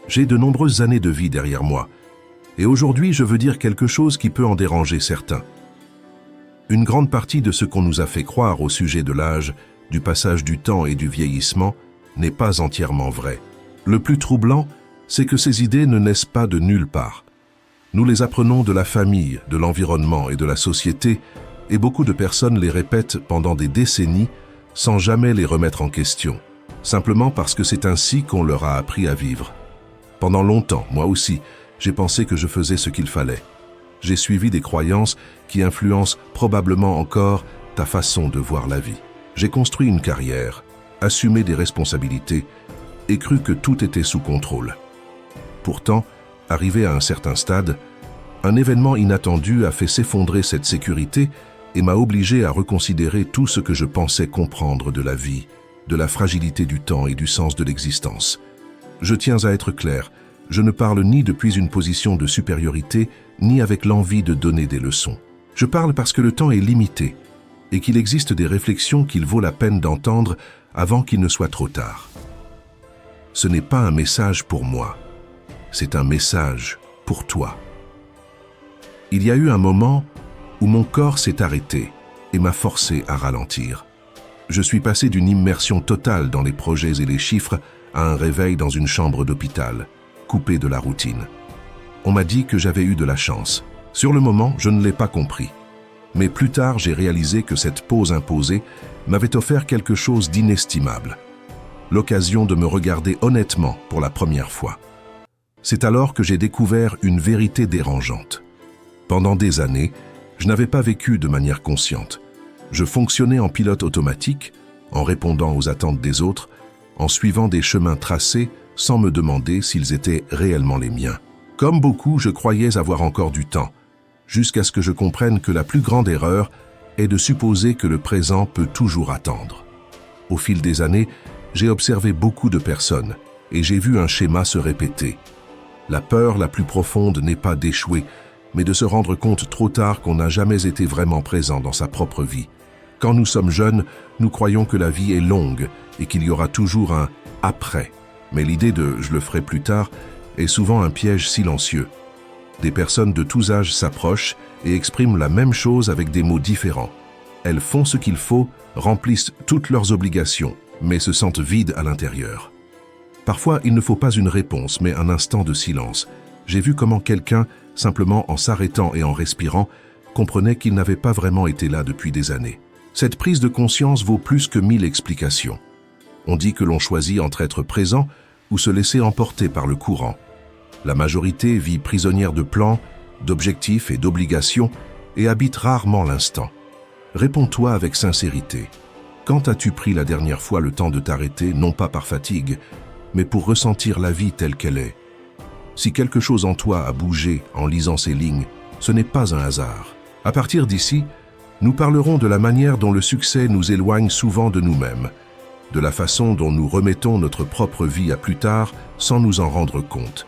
J'ai de nombreuses années de vie derrière moi. Et aujourd'hui, je veux dire quelque chose qui peut en déranger certains. Une grande partie de ce qu'on nous a fait croire au sujet de l'âge, du passage du temps et du vieillissement n'est pas entièrement vrai. Le plus troublant, c'est que ces idées ne naissent pas de nulle part. Nous les apprenons de la famille, de l'environnement et de la société, et beaucoup de personnes les répètent pendant des décennies sans jamais les remettre en question, simplement parce que c'est ainsi qu'on leur a appris à vivre. Pendant longtemps, moi aussi, j'ai pensé que je faisais ce qu'il fallait. J'ai suivi des croyances qui influencent probablement encore ta façon de voir la vie. J'ai construit une carrière, assumé des responsabilités et cru que tout était sous contrôle. Pourtant, arrivé à un certain stade, un événement inattendu a fait s'effondrer cette sécurité et m'a obligé à reconsidérer tout ce que je pensais comprendre de la vie, de la fragilité du temps et du sens de l'existence. Je tiens à être clair, je ne parle ni depuis une position de supériorité, ni avec l'envie de donner des leçons. Je parle parce que le temps est limité et qu'il existe des réflexions qu'il vaut la peine d'entendre avant qu'il ne soit trop tard. Ce n'est pas un message pour moi, c'est un message pour toi. Il y a eu un moment où mon corps s'est arrêté et m'a forcé à ralentir. Je suis passé d'une immersion totale dans les projets et les chiffres à un réveil dans une chambre d'hôpital, coupé de la routine. On m'a dit que j'avais eu de la chance. Sur le moment, je ne l'ai pas compris. Mais plus tard, j'ai réalisé que cette pause imposée m'avait offert quelque chose d'inestimable. L'occasion de me regarder honnêtement pour la première fois. C'est alors que j'ai découvert une vérité dérangeante. Pendant des années, je n'avais pas vécu de manière consciente. Je fonctionnais en pilote automatique, en répondant aux attentes des autres, en suivant des chemins tracés sans me demander s'ils étaient réellement les miens. Comme beaucoup, je croyais avoir encore du temps, jusqu'à ce que je comprenne que la plus grande erreur est de supposer que le présent peut toujours attendre. Au fil des années, j'ai observé beaucoup de personnes et j'ai vu un schéma se répéter. La peur la plus profonde n'est pas d'échouer, mais de se rendre compte trop tard qu'on n'a jamais été vraiment présent dans sa propre vie. Quand nous sommes jeunes, nous croyons que la vie est longue et qu'il y aura toujours un « après ». Mais l'idée de « je le ferai plus tard » est souvent un piège silencieux. Des personnes de tous âges s'approchent et expriment la même chose avec des mots différents. Elles font ce qu'il faut, remplissent toutes leurs obligations, mais se sentent vides à l'intérieur. Parfois, il ne faut pas une réponse, mais un instant de silence. J'ai vu comment quelqu'un, simplement en s'arrêtant et en respirant, comprenait qu'il n'avait pas vraiment été là depuis des années. Cette prise de conscience vaut plus que 1000 explications. On dit que l'on choisit entre être présent ou se laisser emporter par le courant. La majorité vit prisonnière de plans, d'objectifs et d'obligations et habite rarement l'instant. Réponds-toi avec sincérité. Quand as-tu pris la dernière fois le temps de t'arrêter, non pas par fatigue, mais pour ressentir la vie telle qu'elle est? Si quelque chose en toi a bougé en lisant ces lignes, ce n'est pas un hasard. À partir d'ici, nous parlerons de la manière dont le succès nous éloigne souvent de nous-mêmes, de la façon dont nous remettons notre propre vie à plus tard sans nous en rendre compte,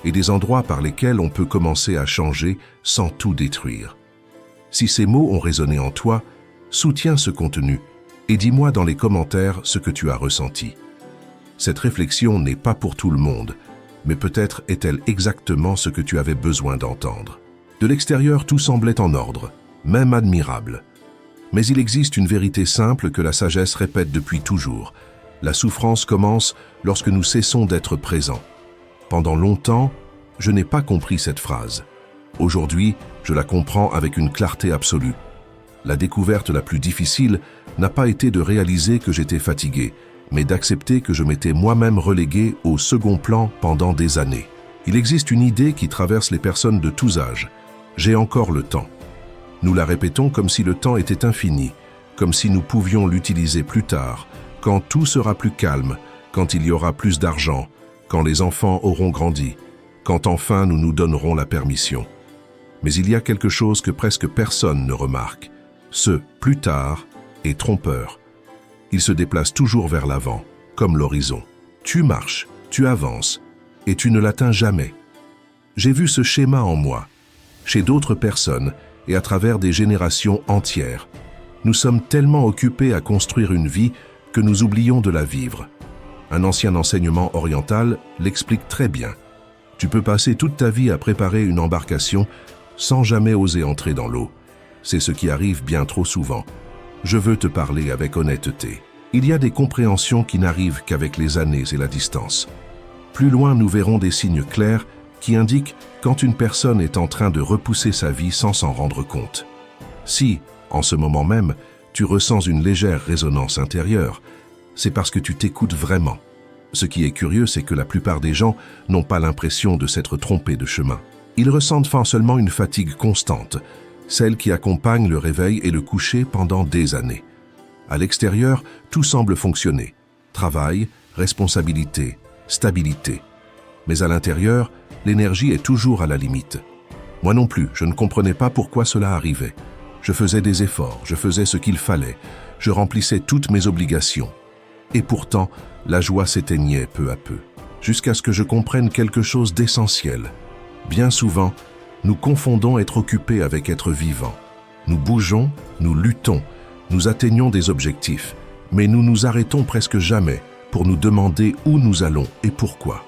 et des endroits par lesquels on peut commencer à changer sans tout détruire. Si ces mots ont résonné en toi, soutiens ce contenu et dis-moi dans les commentaires ce que tu as ressenti. Cette réflexion n'est pas pour tout le monde, mais peut-être est-elle exactement ce que tu avais besoin d'entendre. De l'extérieur, tout semblait en ordre, même admirable. Mais il existe une vérité simple que la sagesse répète depuis toujours. La souffrance commence lorsque nous cessons d'être présents. Pendant longtemps, je n'ai pas compris cette phrase. Aujourd'hui, je la comprends avec une clarté absolue. La découverte la plus difficile n'a pas été de réaliser que j'étais fatigué, mais d'accepter que je m'étais moi-même relégué au second plan pendant des années. Il existe une idée qui traverse les personnes de tous âges. J'ai encore le temps. Nous la répétons comme si le temps était infini, comme si nous pouvions l'utiliser plus tard, quand tout sera plus calme, quand il y aura plus d'argent, quand les enfants auront grandi, quand enfin nous nous donnerons la permission. Mais il y a quelque chose que presque personne ne remarque. Ce « plus tard » est trompeur. Il se déplace toujours vers l'avant, comme l'horizon. Tu marches, tu avances, et tu ne l'atteins jamais. J'ai vu ce schéma en moi, chez d'autres personnes et à travers des générations entières. Nous sommes tellement occupés à construire une vie que nous oublions de la vivre. Un ancien enseignement oriental l'explique très bien. Tu peux passer toute ta vie à préparer une embarcation sans jamais oser entrer dans l'eau. C'est ce qui arrive bien trop souvent. Je veux te parler avec honnêteté. Il y a des compréhensions qui n'arrivent qu'avec les années et la distance. Plus loin, nous verrons des signes clairs qui indiquent quand une personne est en train de repousser sa vie sans s'en rendre compte. Si, en ce moment même, tu ressens une légère résonance intérieure, c'est parce que tu t'écoutes vraiment. Ce qui est curieux, c'est que la plupart des gens n'ont pas l'impression de s'être trompés de chemin. Ils ressentent seulement une fatigue constante, celle qui accompagne le réveil et le coucher pendant des années. À l'extérieur, tout semble fonctionner. Travail, responsabilité, stabilité. Mais à l'intérieur, l'énergie est toujours à la limite. Moi non plus, je ne comprenais pas pourquoi cela arrivait. Je faisais des efforts, je faisais ce qu'il fallait, je remplissais toutes mes obligations. Et pourtant, la joie s'éteignait peu à peu, jusqu'à ce que je comprenne quelque chose d'essentiel. Bien souvent, nous confondons être occupé avec être vivant. Nous bougeons, nous luttons, nous atteignons des objectifs, mais nous nous arrêtons presque jamais pour nous demander où nous allons et pourquoi.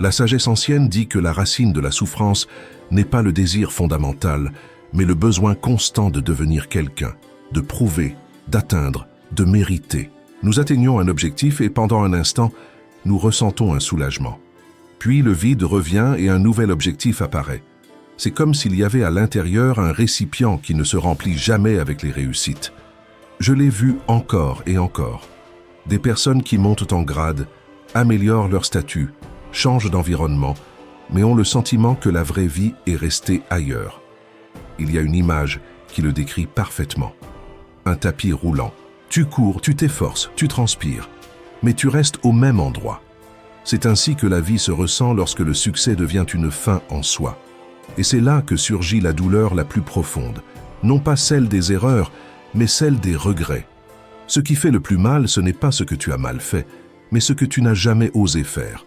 La sagesse ancienne dit que la racine de la souffrance n'est pas le désir fondamental, mais le besoin constant de devenir quelqu'un, de prouver, d'atteindre, de mériter. Nous atteignons un objectif et pendant un instant, nous ressentons un soulagement. Puis le vide revient et un nouvel objectif apparaît. C'est comme s'il y avait à l'intérieur un récipient qui ne se remplit jamais avec les réussites. Je l'ai vu encore et encore. Des personnes qui montent en grade, améliorent leur statut, changent d'environnement, mais ont le sentiment que la vraie vie est restée ailleurs. Il y a une image qui le décrit parfaitement. Un tapis roulant. Tu cours, tu t'efforces, tu transpires, mais tu restes au même endroit. C'est ainsi que la vie se ressent lorsque le succès devient une fin en soi. Et c'est là que surgit la douleur la plus profonde, non pas celle des erreurs, mais celle des regrets. Ce qui fait le plus mal, ce n'est pas ce que tu as mal fait, mais ce que tu n'as jamais osé faire.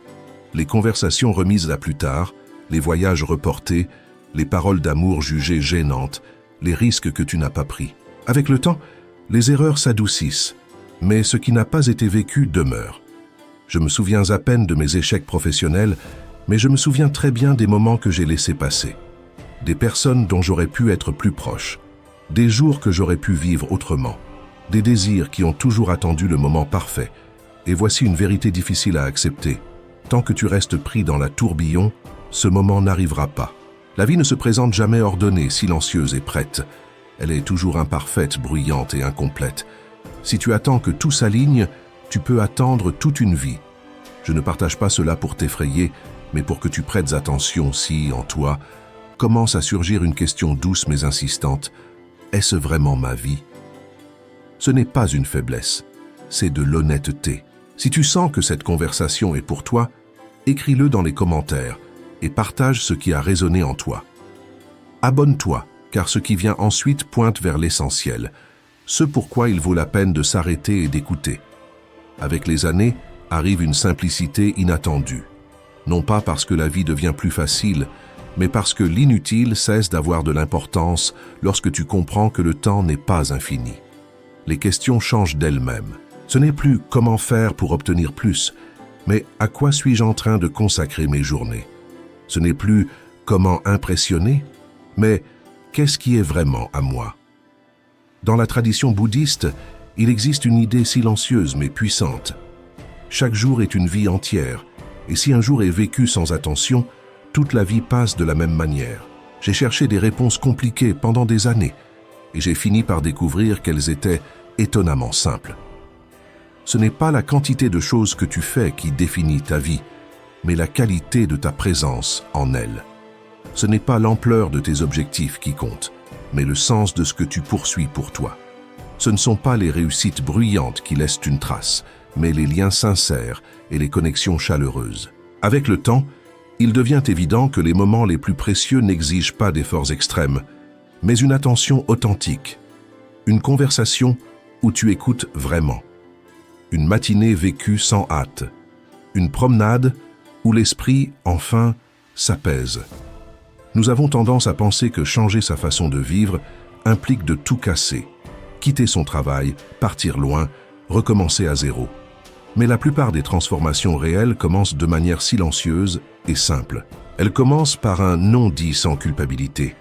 Les conversations remises à plus tard, les voyages reportés, les paroles d'amour jugées gênantes, les risques que tu n'as pas pris. Avec le temps, les erreurs s'adoucissent, mais ce qui n'a pas été vécu demeure. Je me souviens à peine de mes échecs professionnels, mais je me souviens très bien des moments que j'ai laissés passer. Des personnes dont j'aurais pu être plus proche, des jours que j'aurais pu vivre autrement, des désirs qui ont toujours attendu le moment parfait. Et voici une vérité difficile à accepter. Tant que tu restes pris dans la tourbillon, ce moment n'arrivera pas. La vie ne se présente jamais ordonnée, silencieuse et prête. Elle est toujours imparfaite, bruyante et incomplète. Si tu attends que tout s'aligne, tu peux attendre toute une vie. Je ne partage pas cela pour t'effrayer, mais pour que tu prêtes attention si, en toi, commence à surgir une question douce mais insistante. Est-ce vraiment ma vie? Ce n'est pas une faiblesse, c'est de l'honnêteté. Si tu sens que cette conversation est pour toi, écris-le dans les commentaires et partage ce qui a résonné en toi. Abonne-toi, car ce qui vient ensuite pointe vers l'essentiel, ce pourquoi il vaut la peine de s'arrêter et d'écouter. Avec les années, arrive une simplicité inattendue. Non pas parce que la vie devient plus facile, mais parce que l'inutile cesse d'avoir de l'importance lorsque tu comprends que le temps n'est pas infini. Les questions changent d'elles-mêmes. Ce n'est plus comment faire pour obtenir plus, mais à quoi suis-je en train de consacrer mes journées? Ce n'est plus comment impressionner, mais qu'est-ce qui est vraiment à moi? Dans la tradition bouddhiste, il existe une idée silencieuse mais puissante. Chaque jour est une vie entière, et si un jour est vécu sans attention, toute la vie passe de la même manière. J'ai cherché des réponses compliquées pendant des années, et j'ai fini par découvrir qu'elles étaient étonnamment simples. Ce n'est pas la quantité de choses que tu fais qui définit ta vie, mais la qualité de ta présence en elle. Ce n'est pas l'ampleur de tes objectifs qui compte, mais le sens de ce que tu poursuis pour toi. Ce ne sont pas les réussites bruyantes qui laissent une trace, mais les liens sincères et les connexions chaleureuses. Avec le temps, il devient évident que les moments les plus précieux n'exigent pas d'efforts extrêmes, mais une attention authentique, une conversation où tu écoutes vraiment, une matinée vécue sans hâte, une promenade où l'esprit, enfin, s'apaise. Nous avons tendance à penser que changer sa façon de vivre implique de tout casser, quitter son travail, partir loin, recommencer à zéro. Mais la plupart des transformations réelles commencent de manière silencieuse et simple. Elles commencent par un non dit sans culpabilité,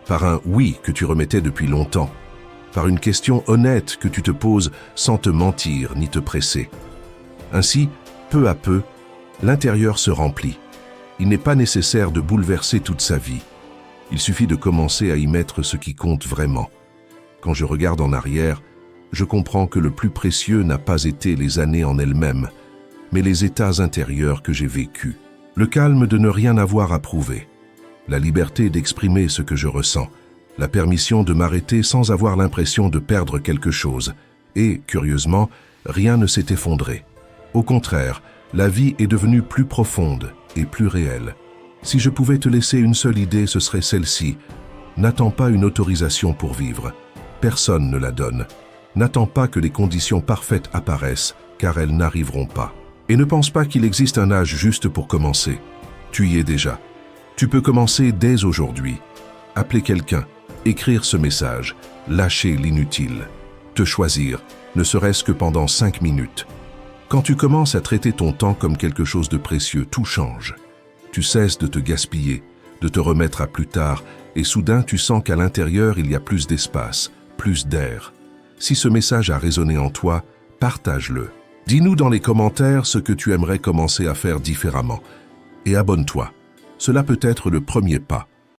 par un oui que tu remettais depuis longtemps, par une question honnête que tu te poses sans te mentir ni te presser. Ainsi, peu à peu, l'intérieur se remplit. Il n'est pas nécessaire de bouleverser toute sa vie. Il suffit de commencer à y mettre ce qui compte vraiment. Quand je regarde en arrière, je comprends que le plus précieux n'a pas été les années en elles-mêmes, mais les états intérieurs que j'ai vécus. Le calme de ne rien avoir à prouver, la liberté d'exprimer ce que je ressens, la permission de m'arrêter sans avoir l'impression de perdre quelque chose. Et, curieusement, rien ne s'est effondré. Au contraire, la vie est devenue plus profonde et plus réelle. Si je pouvais te laisser une seule idée, ce serait celle-ci. N'attends pas une autorisation pour vivre. Personne ne la donne. N'attends pas que les conditions parfaites apparaissent, car elles n'arriveront pas. Et ne pense pas qu'il existe un âge juste pour commencer. Tu y es déjà. Tu peux commencer dès aujourd'hui. Appeler quelqu'un, écrire ce message, lâcher l'inutile, te choisir, ne serait-ce que pendant 5 minutes. Quand tu commences à traiter ton temps comme quelque chose de précieux, tout change. Tu cesses de te gaspiller, de te remettre à plus tard, et soudain tu sens qu'à l'intérieur il y a plus d'espace, plus d'air. Si ce message a résonné en toi, partage-le. Dis-nous dans les commentaires ce que tu aimerais commencer à faire différemment. Et abonne-toi. Cela peut être le premier pas.